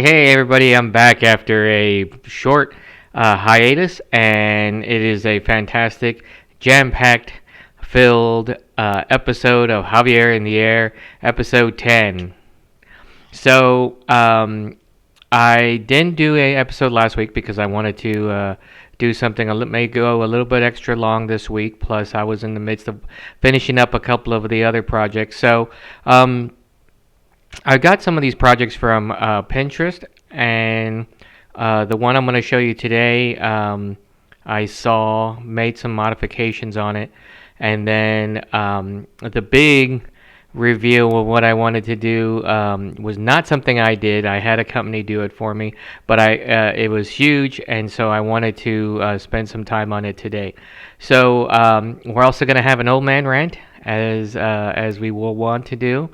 Hey, everybody, I'm back after a short hiatus, and it is a fantastic, jam packed, filled episode of Javier in the Air, episode 10. So, I didn't do a episode last week because I wanted to do something may go a little bit extra long this week. Plus, I was in the midst of finishing up a couple of the other projects. So, I got some of these projects from Pinterest, and the one I'm going to show you today, I made some modifications on it, and then the big reveal of what I wanted to do was not something I did. I had a company do it for me, but it was huge, and so I wanted to spend some time on it today. So we're also going to have an old man rant, as we will want to do.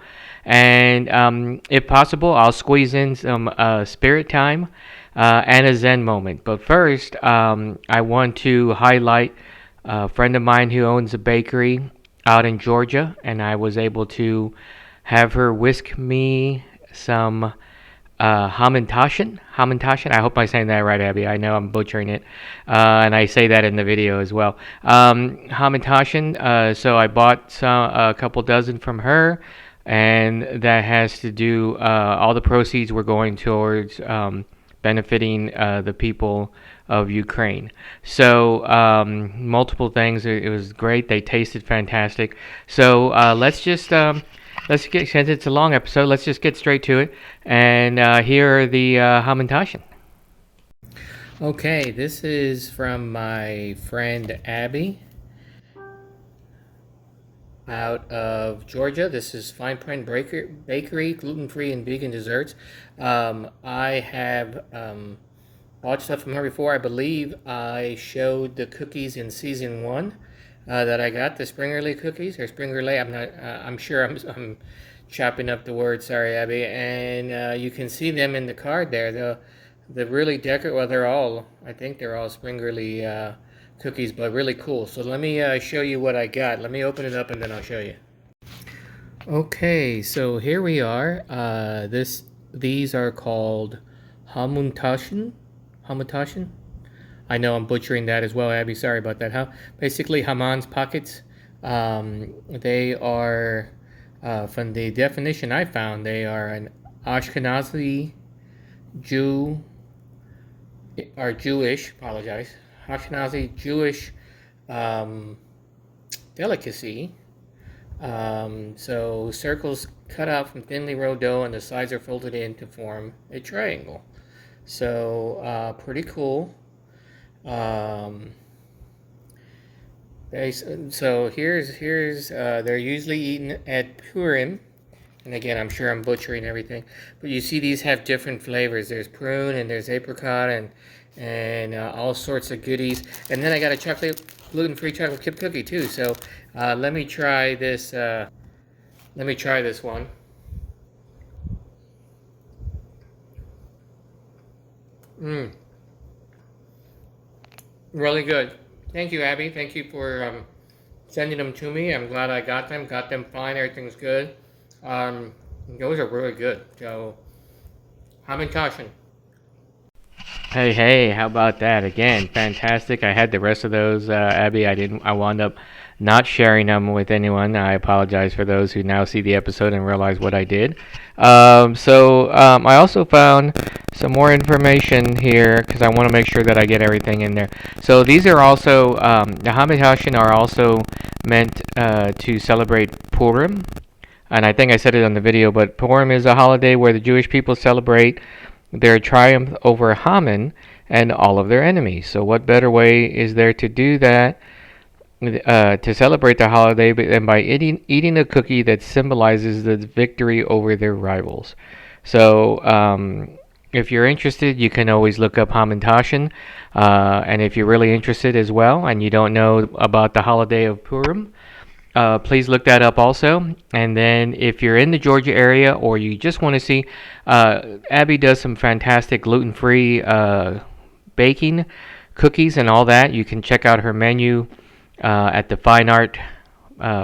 And if possible, I'll squeeze in some spirit time and a Zen moment. But first, I want to highlight a friend of mine who owns a bakery out in Georgia, and I was able to have her whisk me some Hamantaschen. Hamantaschen. I hope I'm saying that right, Abby. I know I'm butchering it, and I say that in the video as well. Hamantaschen. So I bought a couple dozen from her, and that has to do. All the proceeds were going towards benefiting the people of Ukraine. So multiple things. It was great. They tasted fantastic. So since it's a long episode, let's just get straight to it. And here are the Hamantaschen. Okay, this is from my friend Abby out of Georgia. This is Fine Print Bakery, gluten-free and vegan desserts. I have bought stuff from her before. I believe I showed the cookies in season 1 that I got, the Springerle cookies, or Springerle. I'm not. I'm sure I'm chopping up the word. Sorry, Abby. And you can see them in the card there. The really decorative. Well, they're all. I think they're all Springerle cookies, but really cool. So let me show you what I got. Let me open it up and then I'll show you. Okay, so here we are. These are called Hamantaschen. Hamantaschen. I know I'm butchering that as well, Abby. Sorry about that. Basically, Haman's pockets. They are, from the definition I found, they are an Ashkenazi Jew, or Jewish. Apologize. Ashkenazi Jewish delicacy. So circles cut out from thinly rolled dough, and the sides are folded in to form a triangle. So pretty cool. So here's they're usually eaten at Purim, and again I'm sure I'm butchering everything, but you see these have different flavors. There's prune and there's apricot and all sorts of goodies. And then I got a gluten-free chocolate chip cookie too. So let me try this. Let me try this one. Really good. Thank you, Abby. Thank you for sending them to me. I'm glad I got them. Got them fine. Everything's good. Those are really good. So, Hamantaschen. Hey, how about that? Again, fantastic. I had the rest of those, Abby. I wound up not sharing them with anyone. I apologize for those who now see the episode and realize what I did. I also found some more information here because I want to make sure that I get everything in there. So these are also, the Hamantaschen are also meant to celebrate Purim. And I think I said it on the video, but Purim is a holiday where the Jewish people celebrate their triumph over Haman and all of their enemies. So what better way is there to do that, to celebrate the holiday, than by eating a cookie that symbolizes the victory over their rivals? So if you're interested, you can always look up Hamantaschen. And if you're really interested as well and you don't know about the holiday of Purim, please look that up also. And then if you're in the Georgia area or you just want to see, Abby does some fantastic gluten-free baking, cookies, and all that. You can check out her menu at the Fine Art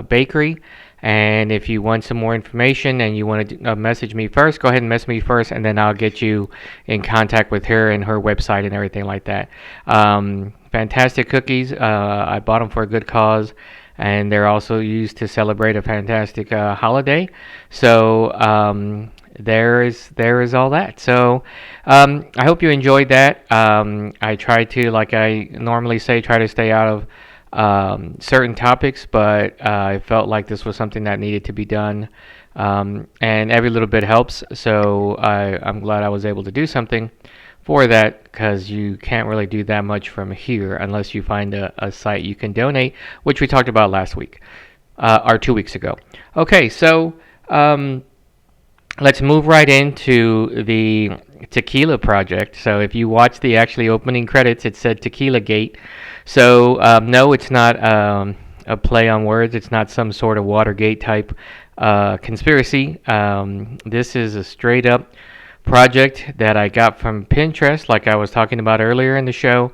Bakery. And if you want some more information and you want to message me first, go ahead and message me first, and then I'll get you in contact with her and her website and everything like that. Fantastic cookies. I bought them for a good cause, and they're also used to celebrate a fantastic holiday. So there is all that. So I hope you enjoyed that. I try to, like I normally say, try to stay out of certain topics, but I felt like this was something that needed to be done, and every little bit helps. So I'm glad I was able to do something for that, because you can't really do that much from here unless you find a site you can donate, which we talked about last week or 2 weeks ago. Okay, so let's move right into the Tequila project. So if you watch the actually opening credits, it said Tequila Gate. So no, it's not a play on words. It's not some sort of Watergate type conspiracy. This is a straight up project that I got from Pinterest, like I was talking about earlier in the show.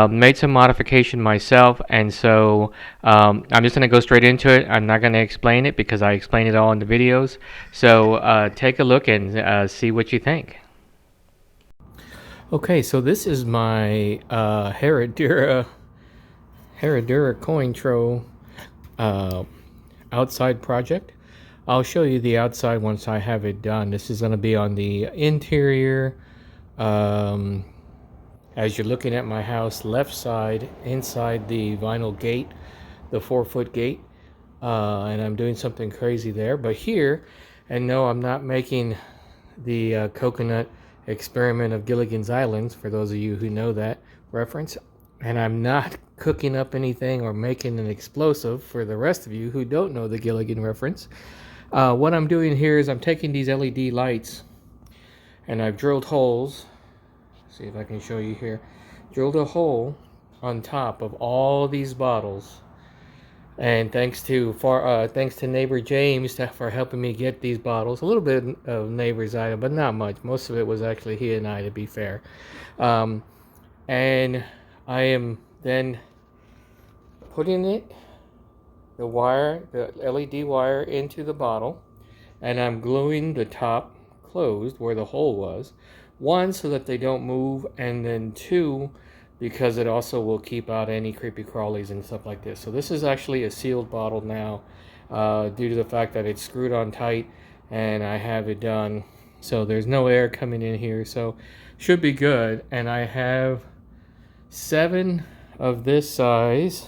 Made some modification myself, and so I'm just going to go straight into it. I'm not going to explain it because I explain it all in the videos. So take a look and see what you think. Okay, so this is my Herradura Cointro outside project. I'll show you the outside once I have it done. This is going to be on the interior. As you're looking at my house, left side, inside the vinyl gate, the 4-foot gate. And I'm doing something crazy there. But here, and no, I'm not making the coconut experiment of Gilligan's Island, for those of you who know that reference. And I'm not cooking up anything or making an explosive for the rest of you who don't know the Gilligan reference. What I'm doing here is I'm taking these LED lights and I've drilled holes. See if I can show you here. Drilled a hole on top of all these bottles. And thanks to neighbor James for helping me get these bottles. A little bit of neighbor's item, but not much. Most of it was actually he and I, to be fair. And I am then putting the LED wire into the bottle, and I'm gluing the top closed where the hole was. One, so that they don't move, and then two, because it also will keep out any creepy crawlies and stuff like this. So this is actually a sealed bottle now, due to the fact that it's screwed on tight and I have it done. So there's no air coming in here, so should be good. And I have 7 of this size,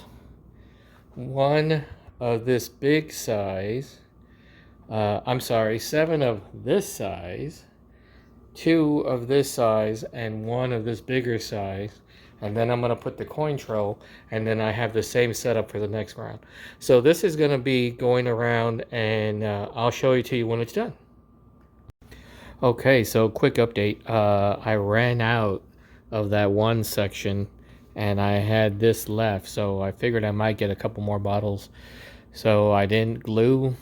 1 of this big size, 7 of this size, 2 of this size, and 1 of this bigger size. And then I'm going to put the Cointro, and then I have the same setup for the next round. So this is going to be going around, and I'll show it to you when it's done. Okay, so quick update. I ran out of that one section, and I had this left, so I figured I might get a couple more bottles. So I didn't glue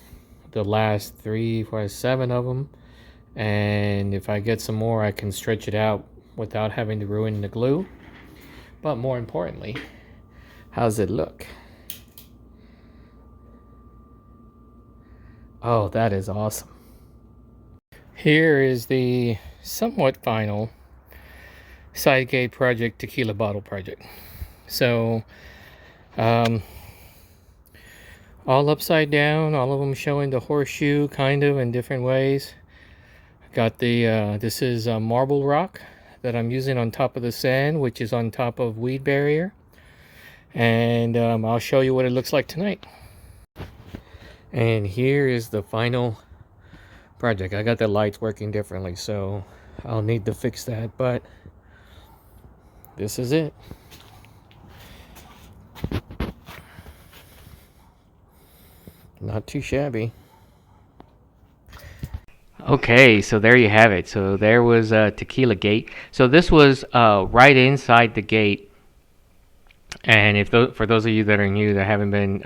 the last 3, 4, 7 of them, and if I get some more, I can stretch it out without having to ruin the glue. But more importantly, how's it look? Oh, that is awesome. Here is the somewhat final side gate project tequila bottle project. So all upside down, all of them showing the horseshoe kind of in different ways. Got the this is marble rock that I'm using on top of the sand, which is on top of weed barrier. And I'll show you what it looks like tonight. And here is the final project. I got the lights working differently, so I'll need to fix that, but this is it. Not too shabby. Okay, so there you have it. So there was Tequila Gate. So this was right inside the gate. And if for those of you that are new that haven't been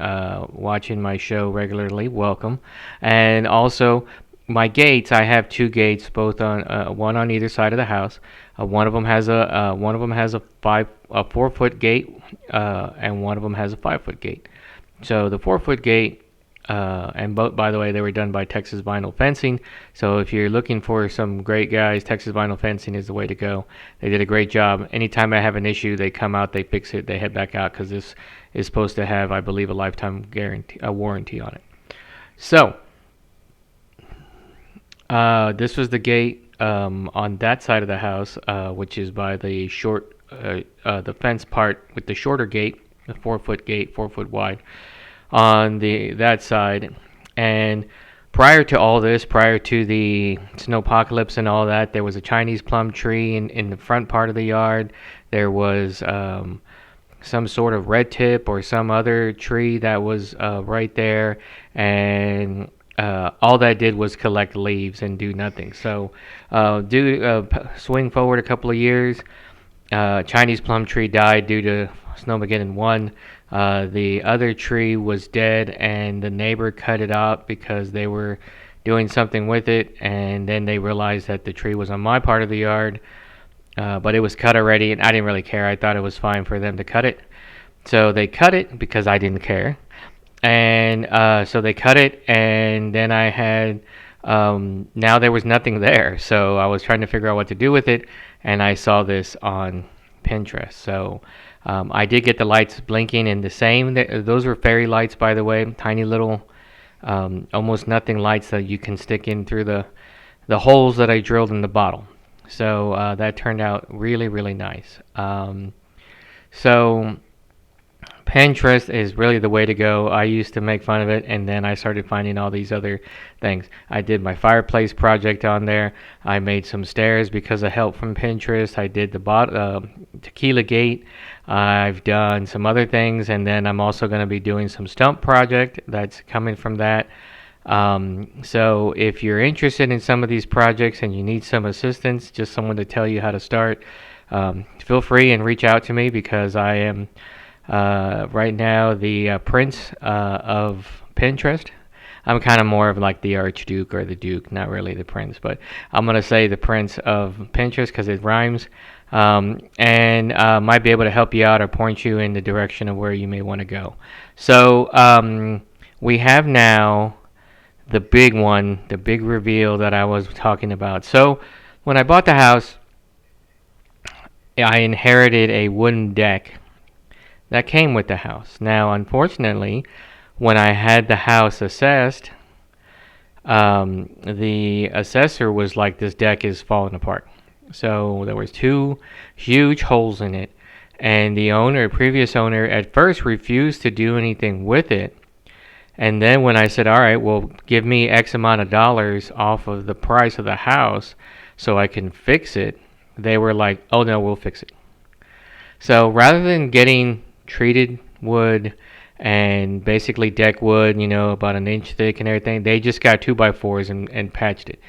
watching my show regularly, welcome. And also, my gates, I have 2 gates, both on one on either side of the house. One of them has a 4-foot gate, and one of them has a 5-foot gate. So the 4-foot gate And by the way, they were done by Texas Vinyl Fencing. So if you're looking for some great guys, Texas Vinyl Fencing is the way to go. They did a great job. Anytime I have an issue, they come out, they fix it, they head back out, because this is supposed to have, I believe, a lifetime guarantee, a warranty on it. So this was the gate on that side of the house, which is by the the fence part with the shorter gate, the 4-foot gate, 4 foot wide on that side. And prior to all this, prior to the snowpocalypse and all that, there was a Chinese plum tree in the front part of the yard. There was some sort of red tip or some other tree that was right there, and all that did was collect leaves and do nothing. So swing forward a couple of years, Chinese plum tree died due to Snowmageddon 1. The other tree was dead, and the neighbor cut it out because they were doing something with it, and then they realized that the tree was on my part of the yard, but it was cut already, and I didn't really care. I thought it was fine for them to cut it. So they cut it because I didn't care. And so they cut it, and then I had, now there was nothing there. So I was trying to figure out what to do with it, and I saw this on Pinterest. So I did get the lights blinking in the same. Those were fairy lights, by the way, tiny little, almost nothing lights that you can stick in through the holes that I drilled in the bottle. So that turned out really, really nice. So Pinterest is really the way to go. I used to make fun of it, and then I started finding all these other things. I did my fireplace project on there. I made some stairs because of help from Pinterest. I did the Tequila gate. I've done some other things, and then I'm also going to be doing some stump project that's coming from that. So if you're interested in some of these projects and you need some assistance, just someone to tell you how to start, feel free and reach out to me, because I am right now the prince of Pinterest. I'm kind of more of like the Archduke or the Duke, not really the prince, but I'm going to say the prince of Pinterest because it rhymes, and might be able to help you out or point you in the direction of where you may want to go. So we have now the big one, the big reveal that I was talking about. So when I bought the house, I inherited a wooden deck that came with the house. Now, unfortunately, when I had the house assessed, the assessor was like, this deck is falling apart. So there was 2 huge holes in it, and the previous owner, at first refused to do anything with it. And then when I said, all right, well, give me X amount of dollars off of the price of the house so I can fix it, they were like, oh no, we'll fix it. So rather than getting treated wood and basically deck wood, about an inch thick and everything, they just got 2x4s and patched it.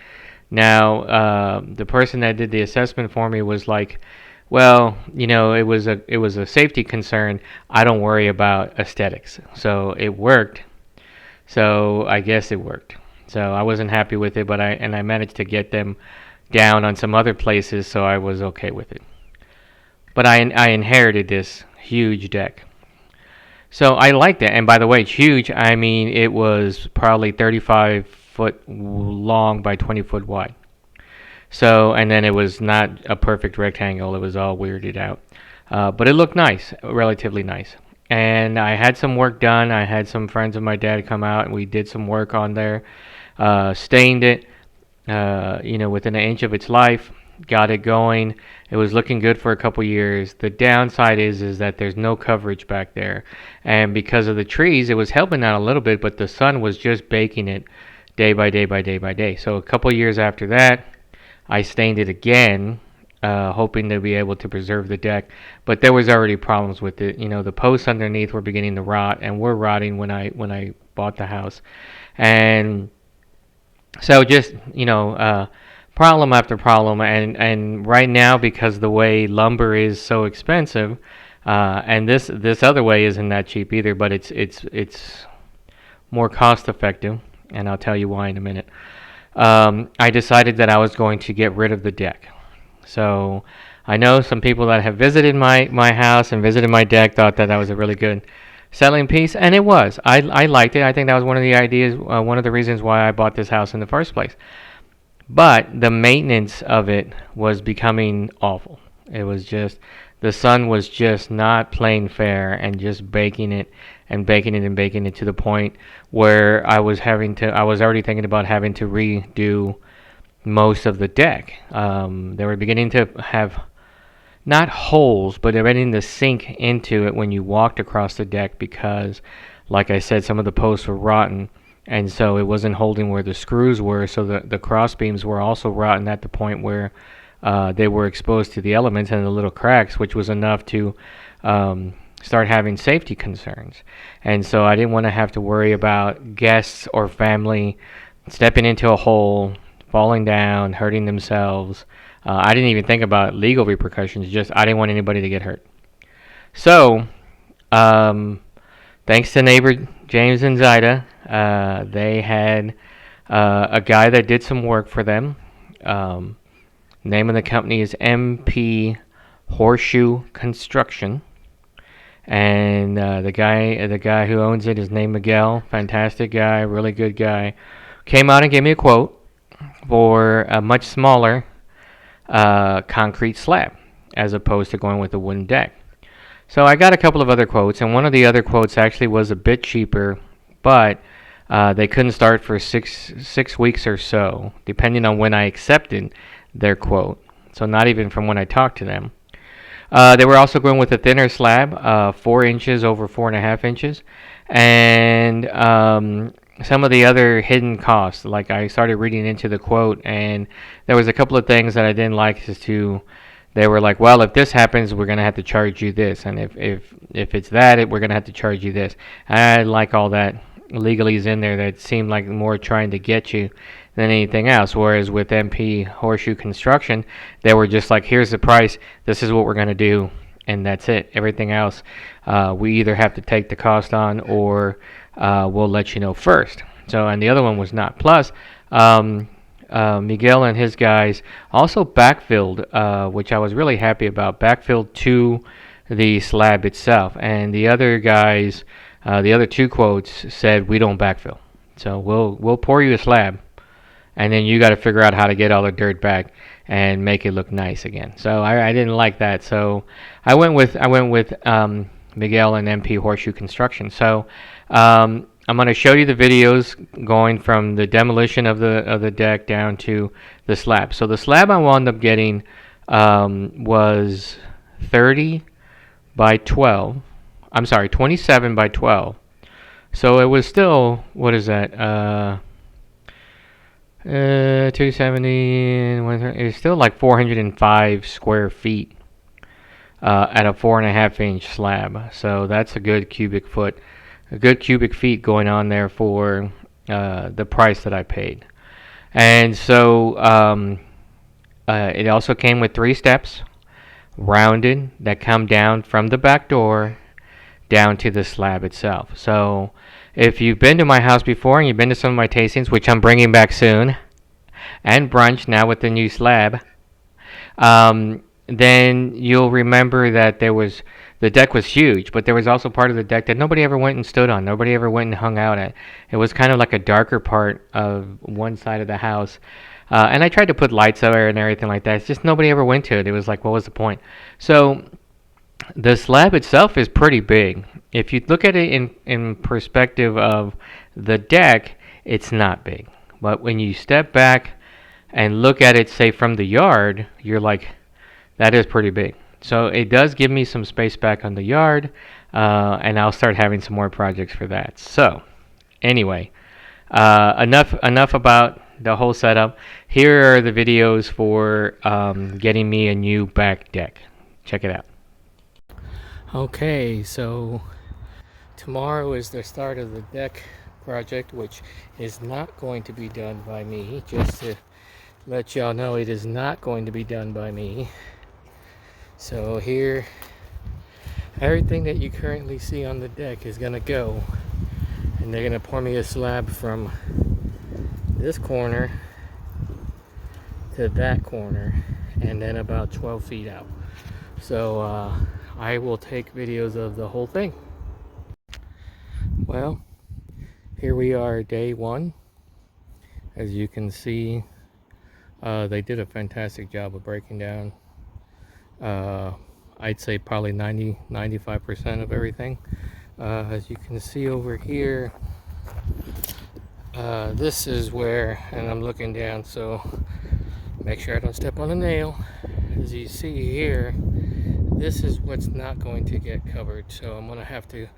Now, the person that did the assessment for me was like, well, it was a safety concern. I don't worry about aesthetics. So it worked. So I guess it worked. So I wasn't happy with it, but I managed to get them down on some other places, so I was okay with it. But I inherited this huge deck. So I liked it. And by the way, it's huge. I mean, it was probably 35 foot long by 20 foot wide. So, and then it was not a perfect rectangle. It was all weirded out. But it looked nice, relatively nice. And I had some work done. I had some friends of my dad come out, and we did some work on there. Stained it, within an inch of its life. Got it going. It was looking good for a couple years. The downside is that there's no coverage back there, and because of the trees, it was helping out a little bit, but the sun was just baking it day by day by day by day. So a couple years after that, I stained it again, hoping to be able to preserve the deck, but there was already problems with it. The posts underneath were beginning to rot, and were rotting when I bought the house, and so just problem after problem, and right now, because the way lumber is so expensive, and this other way isn't that cheap either, but it's more cost effective, and I'll tell you why in a minute. I decided that I was going to get rid of the deck. So I know some people that have visited my house and visited my deck thought that was a really good selling piece, and it was. I liked it. I think that was one of the ideas, one of the reasons why I bought this house in the first place. But the maintenance of it was becoming awful. It was just, the sun was just not playing fair and just baking it and baking it and baking it to the point where I was already thinking about having to redo most of the deck. They were beginning to have not holes, but they're beginning to sink into it when you walked across the deck because, like I said, some of the posts were rotten, and so it wasn't holding where the screws were. So the cross beams were also rotten at the point where they were exposed to the elements and the little cracks, which was enough to start having safety concerns. And so I didn't want to have to worry about guests or family stepping into a hole, falling down, hurting themselves. I didn't even think about legal repercussions. Just I didn't want anybody to get hurt. So, thanks to neighbor James and Zaida, they had a guy that did some work for them. Name of the company is MP Horseshoe Construction, and the guy who owns it is named Miguel. Fantastic guy, really good guy. Came out and gave me a quote for a much smaller concrete slab as opposed to going with a wooden deck. So I got a couple of other quotes, and one of the other quotes actually was a bit cheaper, but they couldn't start for six weeks or so, depending on when I accepted their quote. So not even from when I talked to them. They were also going with a thinner slab, 4 inches over 4.5 inches, and some of the other hidden costs. Like I started reading into the quote, and there was a couple of things that I didn't like. They were like, well, if this happens, we're gonna have to charge you this, and if it's that, we're gonna have to charge you this. I like all that legalese in there that seemed like more trying to get you than anything else. Whereas with MP Horseshoe Construction, they were just like, here's the price, this is what we're gonna do, and that's it. Everything else, we either have to take the cost on or we'll let you know first. So, and the other one was not. Plus, Miguel and his guys also backfilled, which I was really happy about, backfilled to the slab itself. And the other guys, the other two quotes said, we don't backfill. So we'll pour you a slab, and then you got to figure out how to get all the dirt back and make it look nice again. So I didn't like that. So I went with Miguel and MP Horseshoe Construction. So I'm going to show you the videos going from the demolition of the deck down to the slab. So the slab I wound up getting was 30 by 12. I'm sorry, 27 by 12. So it was still, what is that? 270. It's still like 405 square feet at a 4.5-inch slab. So that's a good cubic feet going on there for the price that I paid. And so it also came with 3 steps, rounded, that come down from the back door down to the slab itself. So if you've been to my house before and you've been to some of my tastings, which I'm bringing back soon, and brunch now with the new slab, then you'll remember that the deck was huge, but there was also part of the deck that nobody ever went and stood on. Nobody ever went and hung out at. It was kind of like a darker part of one side of the house. And I tried to put lights there and everything like that. It's just nobody ever went to it. It was like, what was the point? So the slab itself is pretty big. If you look at it in perspective of the deck, it's not big. But when you step back and look at it, say, from the yard, you're like, that is pretty big. So it does give me some space back on the yard, and I'll start having some more projects for that. So anyway, enough about the whole setup. Here are the videos for getting me a new back deck. Check it out. Okay, so tomorrow is the start of the deck project, which is not going to be done by me. Just to let y'all know, it is not going to be done by me. So here, everything that you currently see on the deck is gonna go, and they're gonna pour me a slab from this corner to that corner, and then about 12 feet out. So I will take videos of the whole thing. Well, here we are, day one. As you can see, they did a fantastic job of breaking down, I'd say probably 95% of everything. As you can see over here, this is where, and I'm looking down, so make sure I don't step on a nail. As you see here, this is what's not going to get covered, so I'm going to have to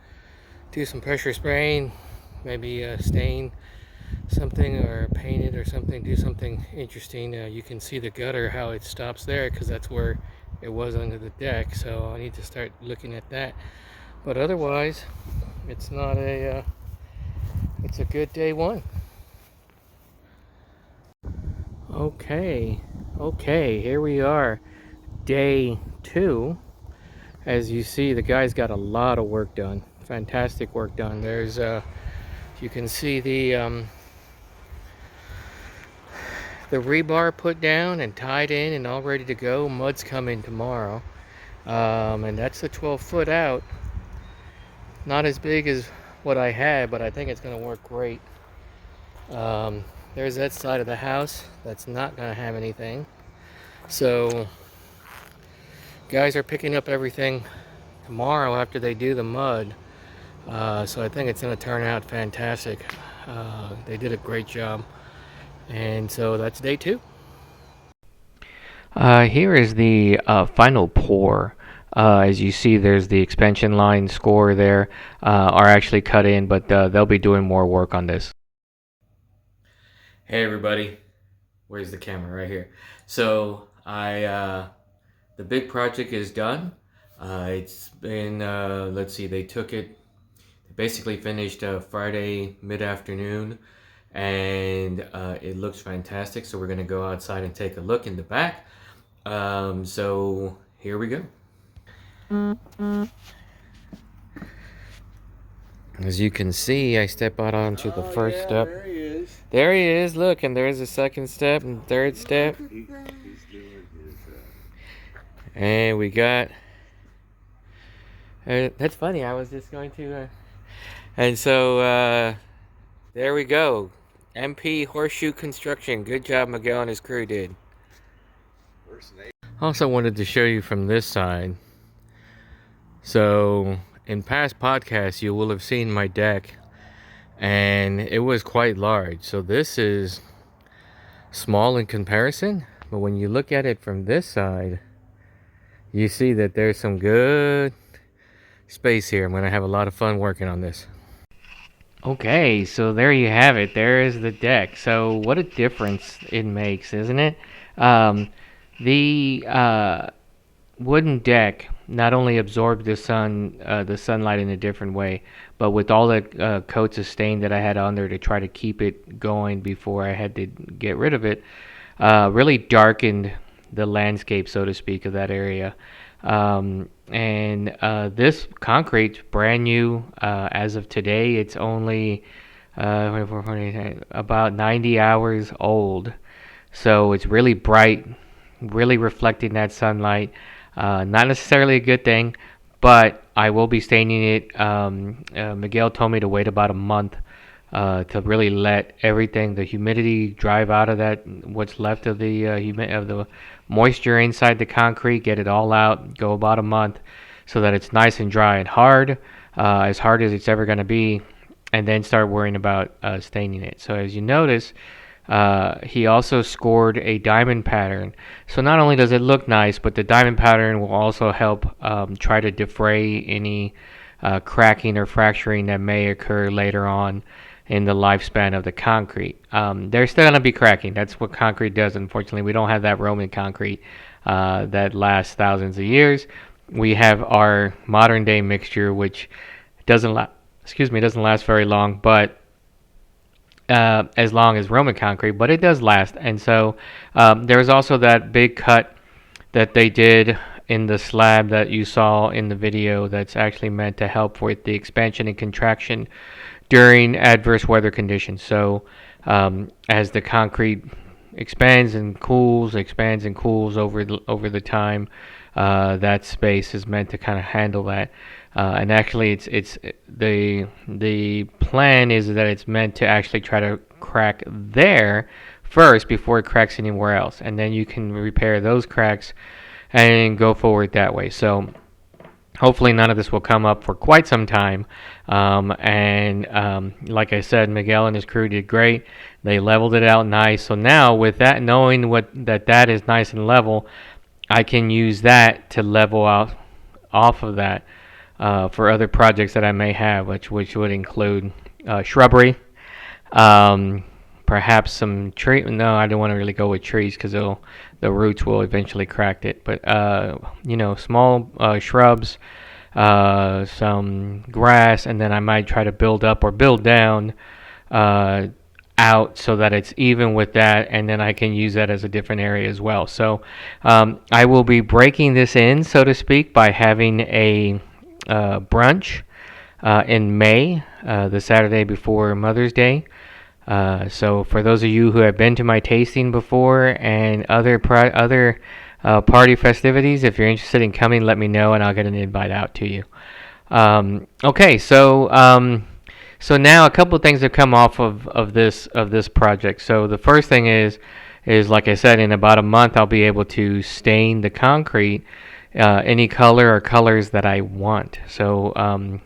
do some pressure spraying, maybe stain something or paint it or something, do something interesting. You can see the gutter, how it stops there, because that's where it was under the deck, so I need to start looking at that. But otherwise, it's not a it's a good day one. Okay, here we are, day two. As you see, the guy's got a lot of work done, fantastic work done. There's you can see the rebar put down and tied in and all ready to go. Mud's coming tomorrow, and that's the 12-foot out. Not as big as what I had, but I think it's going to work great. There's that side of the house that's not going to have anything. So guys are picking up everything tomorrow after they do the mud. So I think it's going to turn out fantastic. They did a great job. And so that's day two. Here is the final pour. As you see, there's the expansion line score there, are actually cut in, but they'll be doing more work on this. Hey everybody, where's the camera? Right here. So the big project is done. It's been, let's see, they basically finished Friday mid-afternoon, and it looks fantastic. So we're gonna go outside and take a look in the back. So here we go. As you can see, I step out onto the first step. There he is. There he is. Look, and there's a second step and third step. He's doing his, and we got. That's funny. I was just going to. And so there we go. MP Horseshoe Construction. Good job, Miguel and his crew did. Also wanted to show you from this side. So in past podcasts, you will have seen my deck, and it was quite large. So this is small in comparison, but when you look at it from this side, you see that there's some good space here. I'm going to have a lot of fun working on this. Okay, so there you have it. There is the deck. So what a difference it makes, isn't it? The wooden deck not only absorbed the sunlight in a different way, but with all the coats of stain that I had on there to try to keep it going before I had to get rid of it, really darkened the landscape, so to speak, of that area. And this concrete's brand new as of today. It's only about 90 hours old, so it's really bright, really reflecting that sunlight. Not necessarily a good thing, but I will be staining it. Miguel told me to wait about a month to really let everything, the humidity, drive out of that, what's left of the moisture inside the concrete, get it all out, go about a month so that it's nice and dry and hard as it's ever going to be, and then start worrying about staining it. So as you notice, he also scored a diamond pattern. So not only does it look nice, but the diamond pattern will also help try to defray any cracking or fracturing that may occur later on in the lifespan of the concrete. There's still going to be cracking. That's what concrete does. Unfortunately, we don't have that Roman concrete that lasts thousands of years. We have our modern day mixture, which doesn't last very long, but as long as Roman concrete, but it does last. And so there was also that big cut that they did in the slab that you saw in the video that's actually meant to help with the expansion and contraction during adverse weather conditions. So as the concrete expands and cools over the time, that space is meant to kind of handle that. And actually, it's the plan is that it's meant to actually try to crack there first before it cracks anywhere else, and then you can repair those cracks and go forward that way. So hopefully none of this will come up for quite some time. And like I said, Miguel and his crew did great. They leveled it out nice. So now with that, knowing that is nice and level, I can use that to level out off of that for other projects that I may have, which would include shrubbery, perhaps some tree. No, I don't want to really go with trees because the roots will eventually crack it. But small shrubs, some grass, and then I might try to build up or build down out so that it's even with that, and then I can use that as a different area as well. So I will be breaking this in, so to speak, by having a brunch in May, the Saturday before Mother's Day. So for those of you who have been to my tasting before and other party festivities, if you're interested in coming, let me know and I'll get an invite out to you. Okay, so now a couple of things have come off of this project. So the first thing is like I said, in about a month I'll be able to stain the concrete any color or colors that I want. So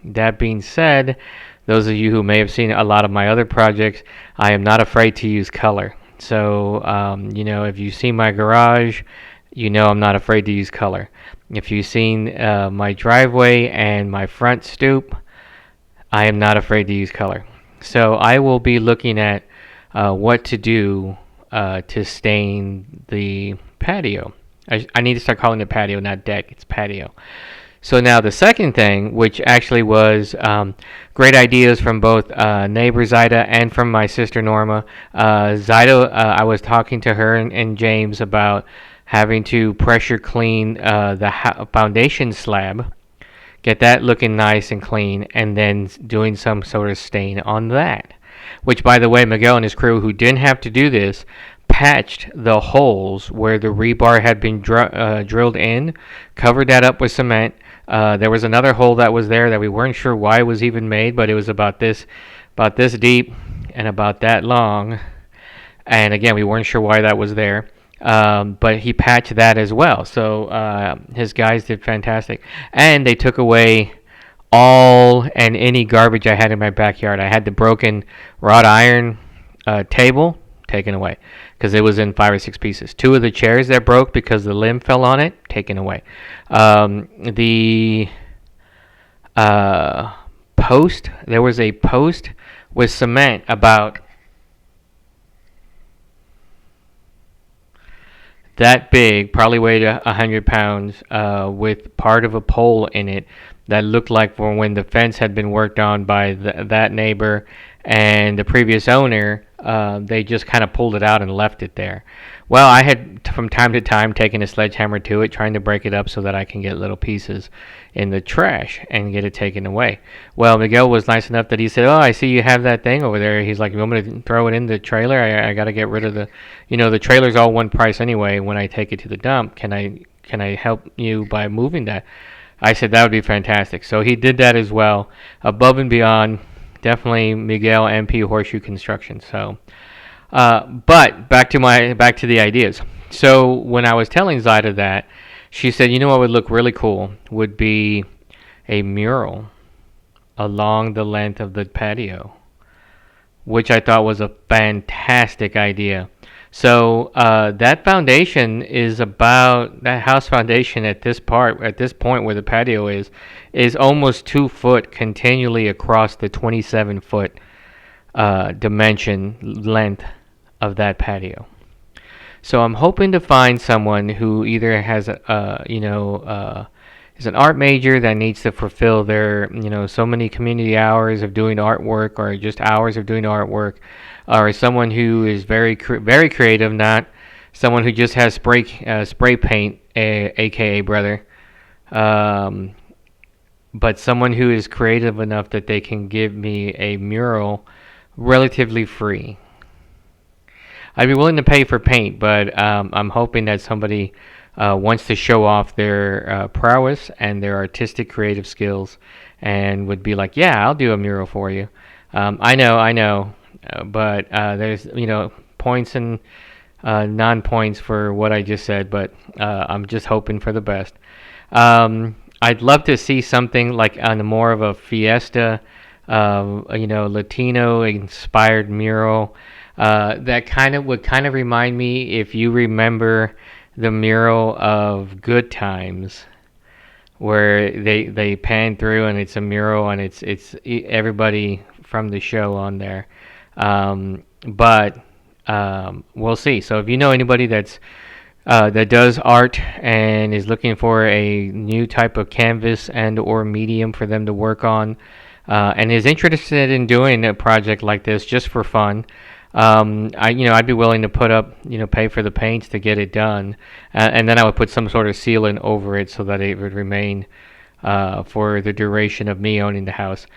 that being said, those of you who may have seen a lot of my other projects, I am not afraid to use color. So if you see my garage, I'm not afraid to use color. If you've seen my driveway and my front stoop, I am not afraid to use color. So I will be looking at what to do to stain the patio. I need to start calling it patio, not deck. It's patio. So now the second thing, which actually was great ideas from both neighbor Zaida and from my sister Norma. Zaida, I was talking to her and James about having to pressure clean the foundation slab, get that looking nice and clean, and then doing some sort of stain on that. Which, by the way, Miguel and his crew, who didn't have to do this, patched the holes where the rebar had been drilled in, covered that up with cement. There was another hole that was there that we weren't sure why it was even made, but it was about this deep and about that long. And again, we weren't sure why that was there. But he patched that as well. So his guys did fantastic. And they took away all and any garbage I had in my backyard. I had the broken wrought iron table taken away because it was in 5 or 6 pieces. 2 of the chairs that broke because the limb fell on it, taken away. The post, there was a post with cement about that big, probably weighed 100 pounds, with part of a pole in it that looked like from when the fence had been worked on by that neighbor and the previous owner. They just kind of pulled it out and left it there. Well, I had from time to time taken a sledgehammer to it, trying to break it up so that I can get little pieces in the trash and get it taken away. Well, Miguel was nice enough that he said, "Oh, I see you have that thing over there." He's like, "You want me to throw it in the trailer? I got to get rid of the trailer's all one price anyway when I take it to the dump. Can I help you by moving that?" I said that would be fantastic. So he did that as well, above and beyond. Definitely Miguel MP Horseshoe Construction. So, but back to the ideas. So when I was telling Zaida that, she said, what would look really cool would be a mural along the length of the patio, which I thought was a fantastic idea. So that foundation is about that house foundation at this point where the patio is almost 2 foot continually across the 27-foot dimension length of that patio. So I'm hoping to find someone who either has is an art major that needs to fulfill their so many community hours of doing artwork, or just hours of doing artwork, or someone who is very creative, not someone who just has spray paint, aka brother, but someone who is creative enough that they can give me a mural relatively free. I'd be willing to pay for paint, but I'm hoping that somebody wants to show off their prowess and their artistic creative skills, and would be like, yeah, I'll do a mural for you. I know, but there's points and non-points for what I just said, but I'm just hoping for the best. I'd love to see something like on more of a fiesta, Latino-inspired mural. That would remind me, if you remember the mural of Good Times, where they pan through and it's a mural and it's everybody from the show on there. But we'll see. So if you know anybody that does art and is looking for a new type of canvas and or medium for them to work on, and is interested in doing a project like this just for fun, I'd be willing to put up, pay for the paints to get it done, and then I would put some sort of sealant over it so that it would remain for the duration of me owning the house.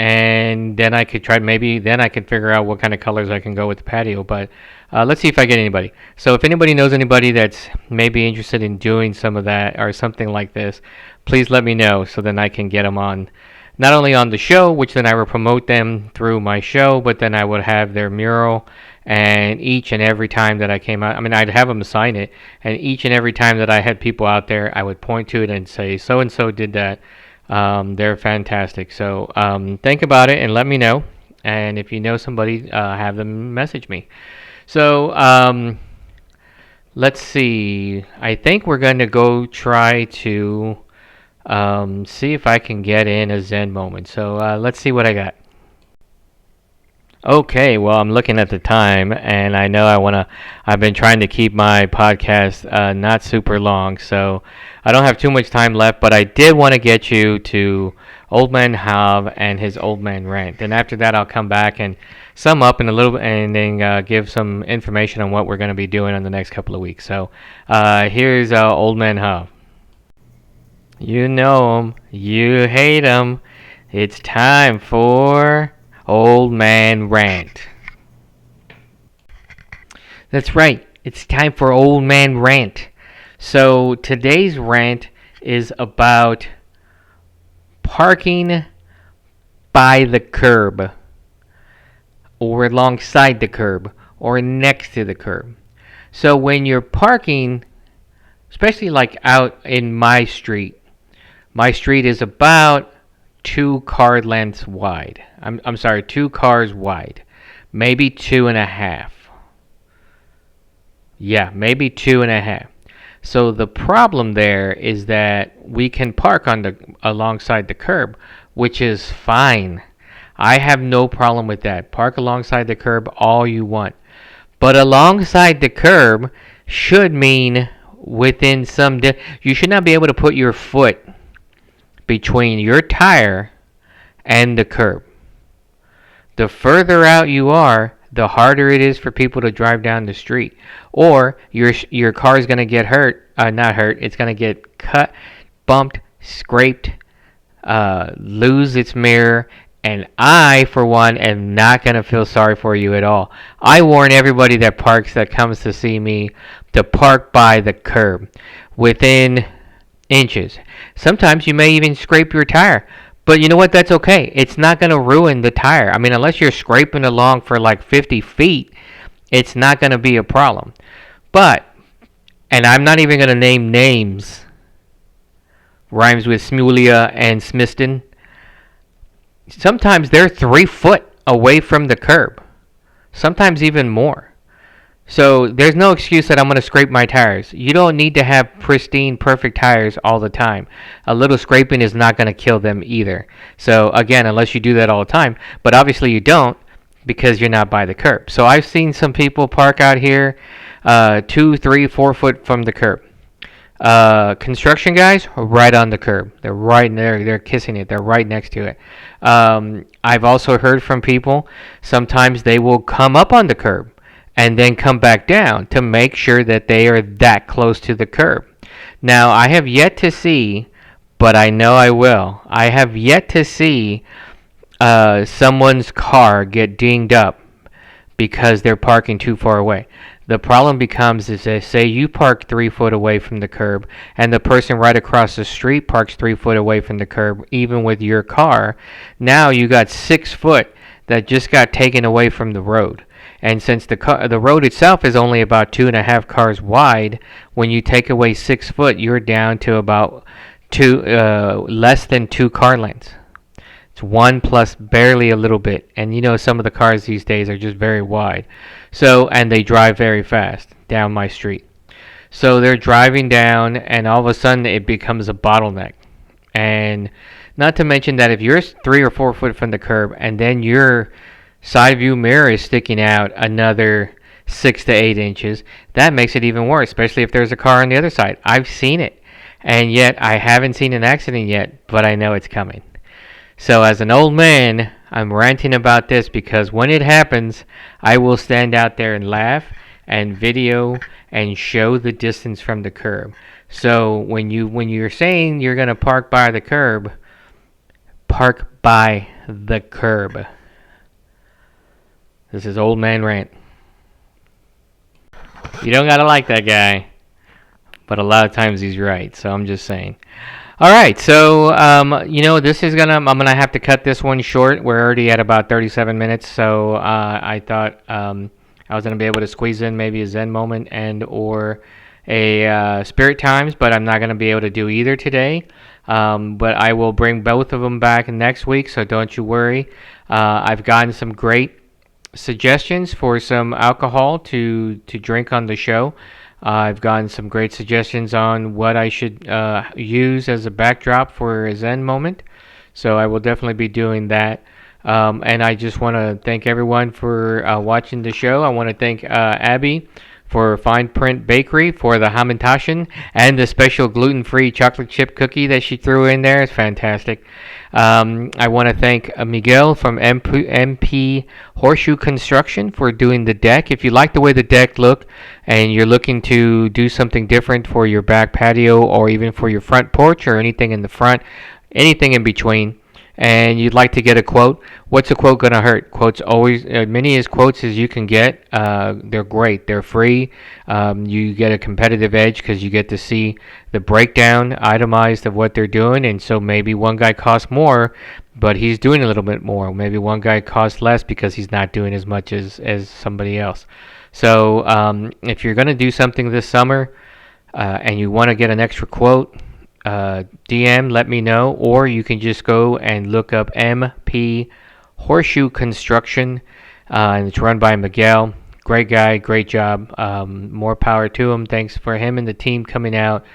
And then I could then I could figure out what kind of colors I can go with the patio. But let's see if I get anybody. So if anybody knows anybody that's maybe interested in doing some of that or something like this, please let me know so then I can get them on, not only on the show, which then I will promote them through my show, but then I would have their mural, and each and every time that I came out, I'd have them sign it, and each and every time that I had people out there, I would point to it and say, so and so did that. They're fantastic. So think about it and let me know. And if you know somebody, have them message me. So let's see. I think we're going to go try to see if I can get in a Zen moment. So let's see what I got. Okay, well, I'm looking at the time, and I know I've been trying to keep my podcast not super long, so I don't have too much time left, but I did want to get you to Old Man Hav and his Old Man Rant. And after that, I'll come back and sum up in a little bit, and then give some information on what we're going to be doing in the next couple of weeks. So here's Old Man Hav. You know him, you hate him. It's time for Old Man Rant. That's right. It's time for Old Man Rant. So today's rant is about parking by the curb, or alongside the curb, or next to the curb. So when you're parking, especially like out in my street is about 2 car lengths wide. I'm sorry, 2 cars wide. Maybe 2.5. Yeah, maybe 2.5. So the problem there is that we can park alongside the curb, which is fine. I have no problem with that. Park alongside the curb all you want. But alongside the curb should mean within you should not be able to put your foot between your tire and the curb. The further out you are, the harder it is for people to drive down the street, or your car is going to get not hurt, it's going to get cut, bumped, scraped, lose its mirror, and I, for one, am not going to feel sorry for you at all. I warn everybody that comes to see me, to park by the curb within inches. Sometimes you may even scrape your tire. But you know what? That's okay. It's not going to ruin the tire. Unless you're scraping along for like 50 feet, it's not going to be a problem. But, and I'm not even going to name names, rhymes with Smulia and Smiston. Sometimes they're 3 foot away from the curb. Sometimes even more. So there's no excuse that I'm going to scrape my tires. You don't need to have pristine, perfect tires all the time. A little scraping is not going to kill them either. So again, unless you do that all the time. But obviously you don't, because you're not by the curb. So I've seen some people park out here 2, 3, 4 foot from the curb. Construction guys are right on the curb. They're right there. They're kissing it. They're right next to it. I've also heard from people, sometimes they will come up on the curb and then come back down to make sure that they are that close to the curb. Now, I have yet to see, but I know I will, I have yet to see someone's car get dinged up because they're parking too far away. The problem becomes is that say you park 3 foot away from the curb and the person right across the street parks 3 foot away from the curb, even with your car. Now you got 6 foot that just got taken away from the road. And since the road itself is only about 2.5 cars wide, when you take away 6 foot, you're down to about less than 2 car lengths. It's one plus barely a little bit. And you know some of the cars these days are just very wide. So and they drive very fast down my street. So they're driving down and all of a sudden it becomes a bottleneck. And not to mention that if you're 3 or 4 foot from the curb and then your side view mirror is sticking out another 6 to 8 inches, that makes it even worse, especially if there's a car on the other side. I've seen it. And yet I haven't seen an accident yet, but I know it's coming. So as an old man, I'm ranting about this because when it happens, I will stand out there and laugh and video and show the distance from the curb. So when you're saying you're going to park by the curb, park by the curb. This is old man rant. You don't got to like that guy, but a lot of times he's right. So I'm just saying. All right, so this is I'm gonna have to cut this one short. We're already at about 37 minutes, so I thought I was gonna be able to squeeze in maybe a Zen moment and or a Spirit Times, but I'm not gonna be able to do either today. But I will bring both of them back next week, so don't you worry. I've gotten some great suggestions for some alcohol to drink on the show. I've gotten some great suggestions on what I should use as a backdrop for a Zen moment. So I will definitely be doing that. And I just want to thank everyone for watching the show. I want to thank Abby for Fine Print Bakery for the Hamantaschen and the special gluten-free chocolate chip cookie that she threw in there. It's fantastic. I want to thank Miguel from MP Horseshoe Construction for doing the deck. If you like the way the deck looked and you're looking to do something different for your back patio or even for your front porch or anything in the front, anything in between, and you'd like to get a quote, what's a quote going to hurt? Quotes always, many as quotes as you can get, they're great. They're free. You get a competitive edge because you get to see the breakdown itemized of what they're doing. And so maybe one guy costs more, but he's doing a little bit more. Maybe one guy costs less because he's not doing as much as somebody else. So if you're going to do something this summer and you want to get an extra quote, DM, let me know, or you can just go and look up MP Horseshoe Construction, and it's run by Miguel. Great guy, great job. More power to him. Thanks for him and the team coming out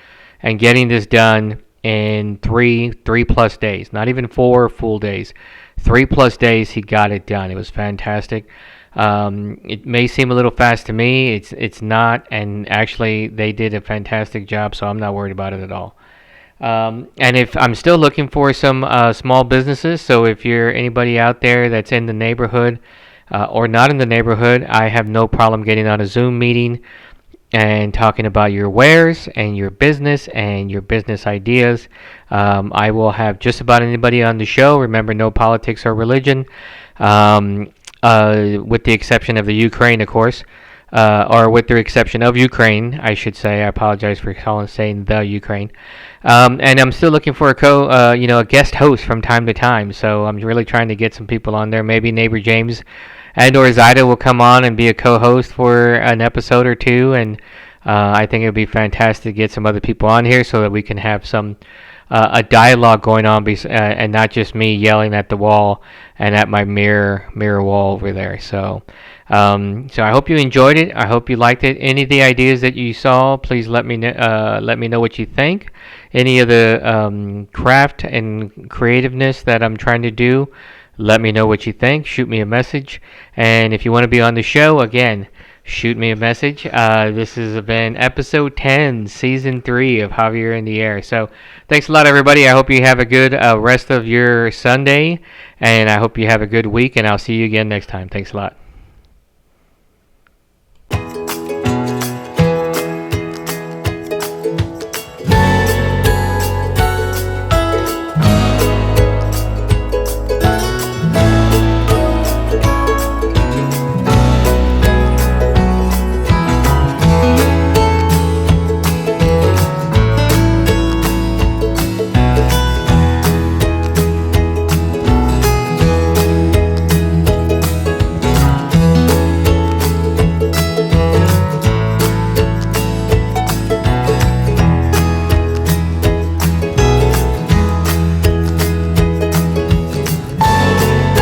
and getting this done in three plus days. Not even 4 full days. 3+ days he got it done. It was fantastic. It may seem a little fast to me. It's not, and actually they did a fantastic job, so I'm not worried about it at all. And if I'm still looking for some small businesses, so if you're anybody out there that's in the neighborhood or not in the neighborhood, I have no problem getting on a Zoom meeting and talking about your wares and your business ideas. I will have just about anybody on the show. Remember, no politics or religion, with the exception of the Ukraine, of course. Or with the exception of Ukraine, I should say. I apologize for saying the Ukraine. And I'm still looking for a guest host from time to time. So I'm really trying to get some people on there. Maybe neighbor James and or Zyda will come on and be a co-host for an episode or two. And I think it would be fantastic to get some other people on here so that we can have some a dialogue going on, and not just me yelling at the wall and at my mirror wall over there. So I hope you enjoyed it. I hope you liked it. Any of the ideas that you saw, please let me know what you think. Any of the craft and creativeness that I'm trying to do, let me know what you think. Shoot me a message. And if you want to be on the show, again, shoot me a message. This has been episode 10, season 3 of Javier In The Air. So thanks a lot, everybody. I hope you have a good rest of your Sunday, and I hope you have a good week, and I'll see you again next time. Thanks a lot.